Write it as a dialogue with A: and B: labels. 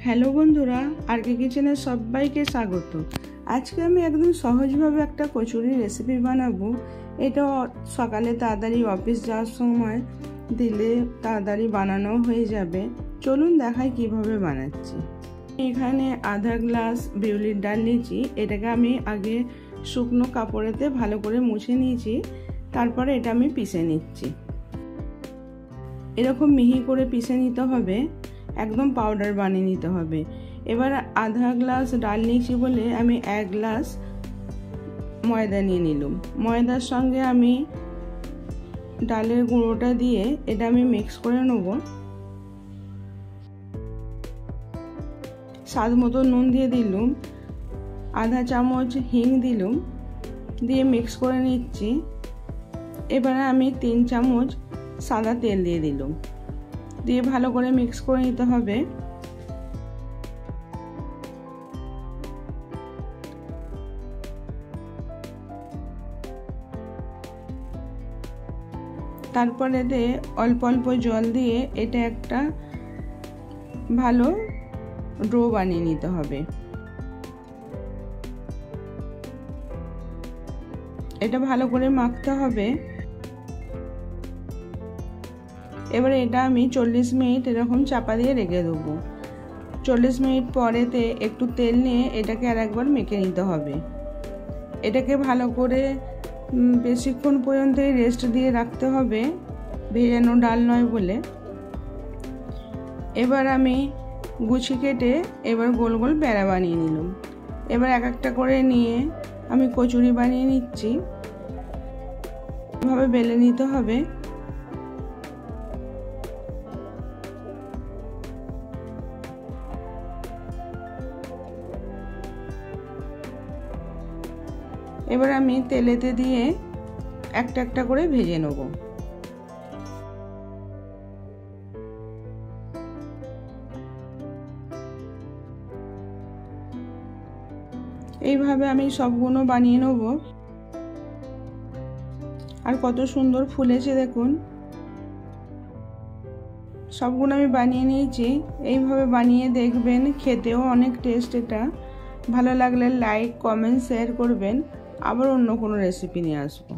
A: Hello বন্ধুরা, আরকে কিচেনে সবাইকে স্বাগত। আজকে আমি একদম সহজভাবে একটা কচুরি রেসিপি বানাবো। এটা সকালে তাড়াতাড়ি অফিস যাওয়ার সময় দিলে তাড়াতাড়ি বানানো হয়ে যাবে। চলুন দেখাই কিভাবে বানাচ্ছি। এখানে আধা গ্লাস বিউলির ডাল নিয়েছি। এটাকে আমি আগে শুকনো কাপড়েতে ভালো করে মুছে নিয়েছি, তারপরে এটা আমি পিষে নিচ্ছি। এরকম মিহি করে পিষে নিতে হবে, একদম পাউডার বানিয়ে নিতে হবে। এবার আধা গ্লাস ডাল নিয়েছি বলে আমি 1 গ্লাস ময়দা নিয়ে নিলাম। ময়দার সঙ্গে আমি ডালের গুঁড়োটা দিয়ে এটা আমি মিক্স করে নেব। স্বাদ মতো নুন দিয়ে দিলাম, আধা চামচ হিং দিলাম, দিয়ে মিক্স করে নিচ্ছি। এবারে আমি 3 চামচ সাদা তেল দিয়ে দিলাম, দিয়ে ভালো করে মিক্স করে নিতে হবে। তারপরে এতে অল্প অল্প জল দিয়ে এটা একটা ভালো ডো বানিয়ে নিতে হবে। এটা ভালো করে মাখতে হবে। এবারে এটা আমি 40 মিনিট এরকম চাপা দিয়ে রেখে দেবো। 40 মিনিট পরেতে একটু তেল নিয়ে এটাকে আরেকবার মেখে নিতে হবে। এটাকে ভালো করে বেশিক্ষণ পর্যন্ত রেস্ট দিয়ে রাখতে হবে, ভেজানো ডাল নয় বলে। এবার আমি গুছি কেটে এবার গোল গোল প্যাড়া বানিয়ে নিলাম। এবার এক একটা করে নিয়ে আমি কচুরি বানিয়ে নিচ্ছি। এভাবে বেলে নিতে হবে। এবার আমি তেলেতে দিয়ে একটা একটা করে ভেজে নেব। এইভাবে আমি সবগুলো বানিয়ে নেব। আর কত সুন্দর ফুলেছে দেখুন। সবগুলো আমি বানিয়ে নিয়েছি। এইভাবে বানিয়ে দেখবেন, খেতেও অনেক টেস্ট। এটা ভালো লাগলে লাইক, কমেন্ট, শেয়ার করবেন। আবার অন্য কোনো রেসিপি নিয়ে আসবো।